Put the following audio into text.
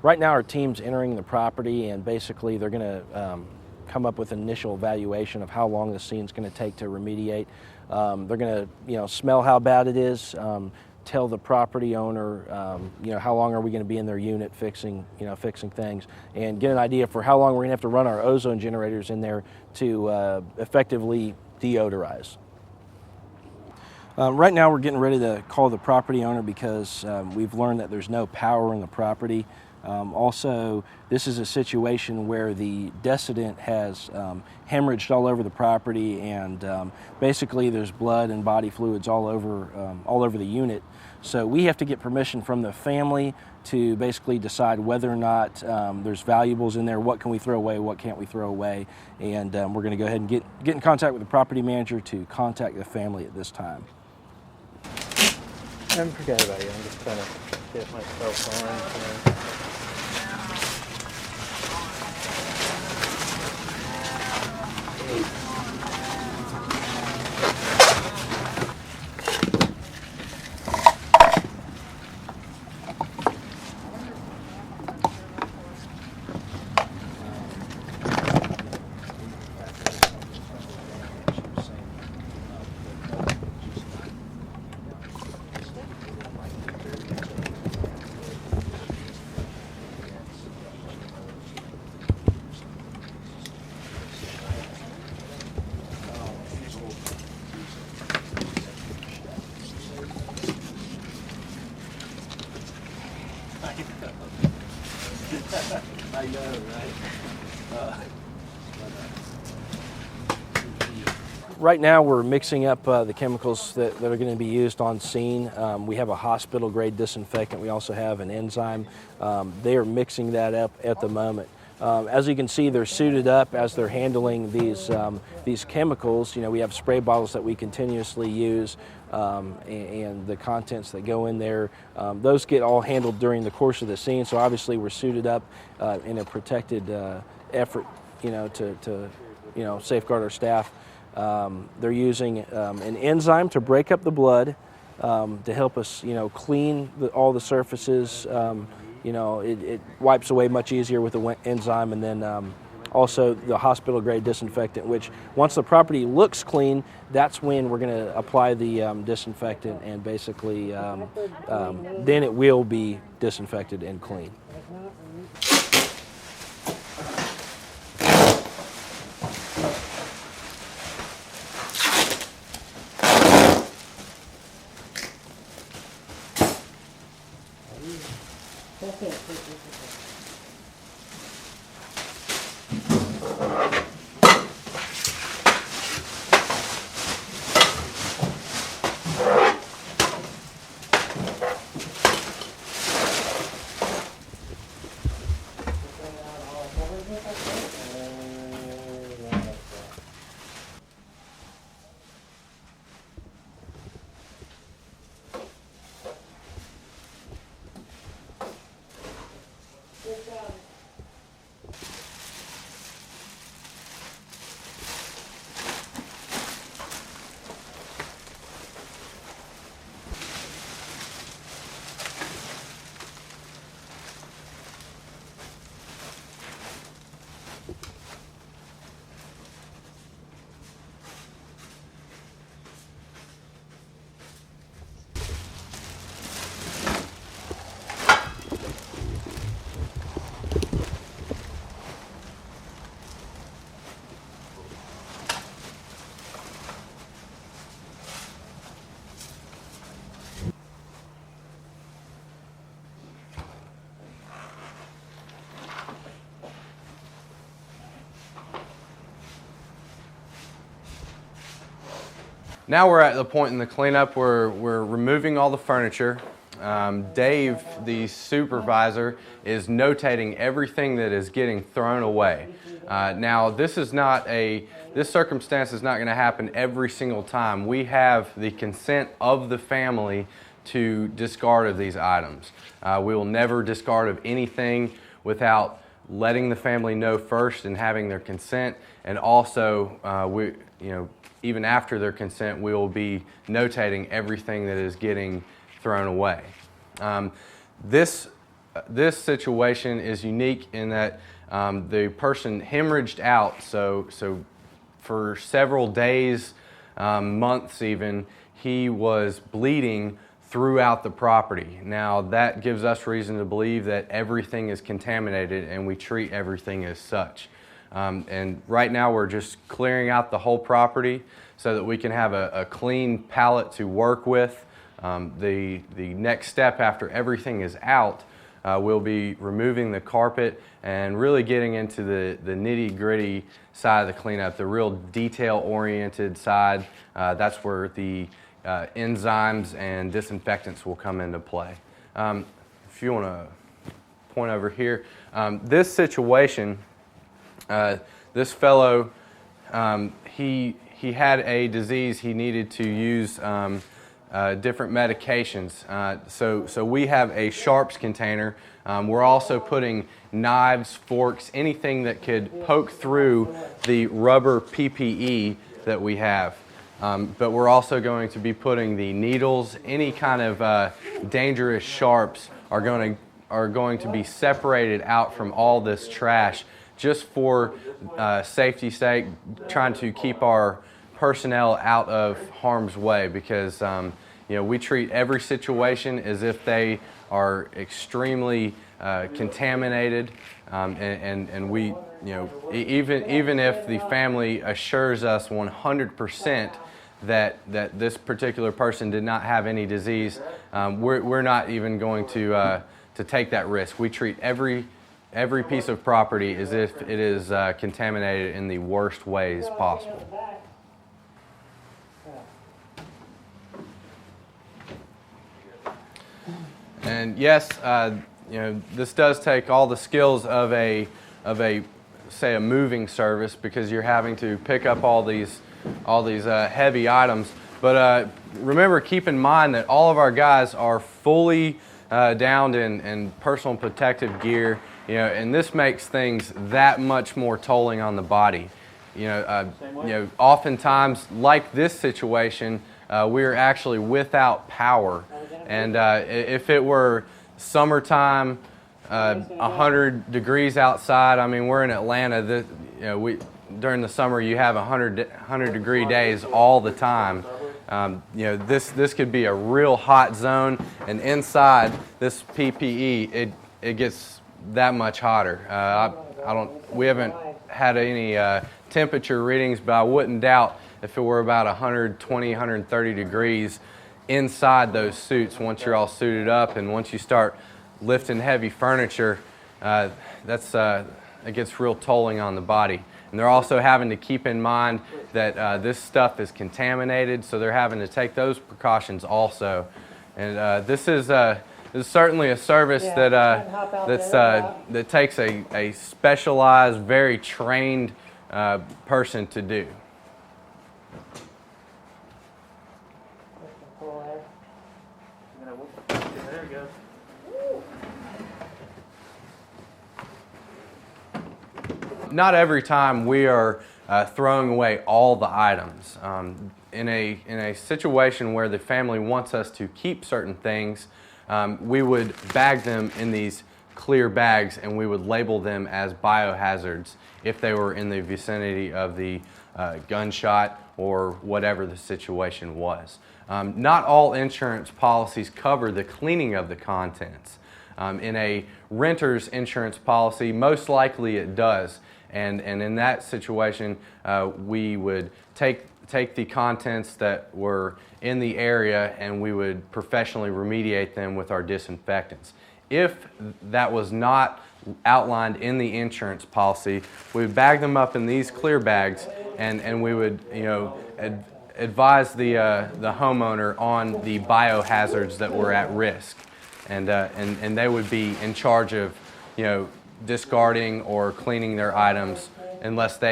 Right now our team's entering the property, and basically they're going to come up with an initial evaluation of how long the scene's going to take to remediate. They're going to smell how bad it is, tell the property owner how long are we going to be in their unit fixing things, and get an idea for how long we're going to have to run our ozone generators in there to effectively deodorize. Right now we're getting ready to call the property owner because we've learned that there's no power in the property. Also, this is a situation where the decedent has hemorrhaged all over the property, and basically there's blood and body fluids all over the unit. So we have to get permission from the family to basically decide whether or not there's valuables in there, what can we throw away, what can't we throw away, and we're going to go ahead and get in contact with the property manager to contact the family at this time. Forget about you. I'm just trying to get myself on. I know, right? Right now we're mixing up the chemicals that are going to be used on scene. We have a hospital grade disinfectant. We also have an enzyme. They are mixing that up at the moment. As you can see, they're suited up as they're handling these chemicals. We have spray bottles that we continuously use, and the contents that go in there, those get all handled during the course of the scene. So obviously we're suited up in a protected effort, to safeguard our staff. They're using an enzyme to break up the blood, to help us, clean all the surfaces. It wipes away much easier with the enzyme, and then also the hospital grade disinfectant, which once the property looks clean, that's when we're going to apply the disinfectant, and basically then it will be disinfected and clean. Now we're at the point in the cleanup where we're removing all the furniture. Dave, the supervisor, is notating everything that is getting thrown away. Now this circumstance is not going to happen every single time. We have the consent of the family to discard of these items. We will never discard of anything without letting the family know first and having their consent, and also even after their consent, we will be notating everything that is getting thrown away. This this situation is unique in that the person hemorrhaged out, so for several days, months even, he was bleeding throughout the property. Now that gives us reason to believe that everything is contaminated, and we treat everything as such. And right now we're just clearing out the whole property so that we can have a clean palette to work with. The next step after everything is out, we'll be removing the carpet and really getting into the nitty-gritty side of the cleanup, the real detail-oriented side. That's where the enzymes and disinfectants will come into play. If you want to point over here, this situation, this fellow, he had a disease. He needed to use different medications. So we have a sharps container. We're also putting knives, forks, anything that could poke through the rubber PPE that we have. But we're also going to be putting the needles. Any kind of dangerous sharps are going to be separated out from all this trash, just for safety's sake, trying to keep our personnel out of harm's way, because we treat every situation as if they are extremely contaminated, and we, even if the family assures us 100% that this particular person did not have any disease, we're not even going to take that risk. We treat every piece of property as if it is contaminated in the worst ways possible. And yes, this does take all the skills of a say a moving service, because you're having to pick up all these heavy items. But remember, keep in mind that all of our guys are fully downed in personal protective gear, and this makes things that much more tolling on the body. Oftentimes, like this situation, we're actually without power, and if it were summertime, 100 degrees outside. I mean, we're in Atlanta. During the summer, you have 100-degree days all the time. This could be a real hot zone, and inside this PPE, it gets that much hotter. We haven't had any temperature readings, but I wouldn't doubt if it were about 120, 130 degrees inside those suits once you're all suited up, and once you start lifting heavy furniture, it gets real tolling on the body. And they're also having to keep in mind that this stuff is contaminated, so they're having to take those precautions also. And this is certainly a service that takes a specialized, very trained person to do. There we go. Not every time we are throwing away all the items. In a situation where the family wants us to keep certain things, we would bag them in these clear bags, and we would label them as biohazards if they were in the vicinity of the gunshot or whatever the situation was. Not all insurance policies cover the cleaning of the contents. In a renter's insurance policy, most likely it does. And in that situation, we would take the contents that were in the area, and we would professionally remediate them with our disinfectants. If that was not outlined in the insurance policy, we would bag them up in these clear bags, and we would advise the homeowner on the biohazards that were at risk, and they would be in charge of discarding or cleaning their items unless they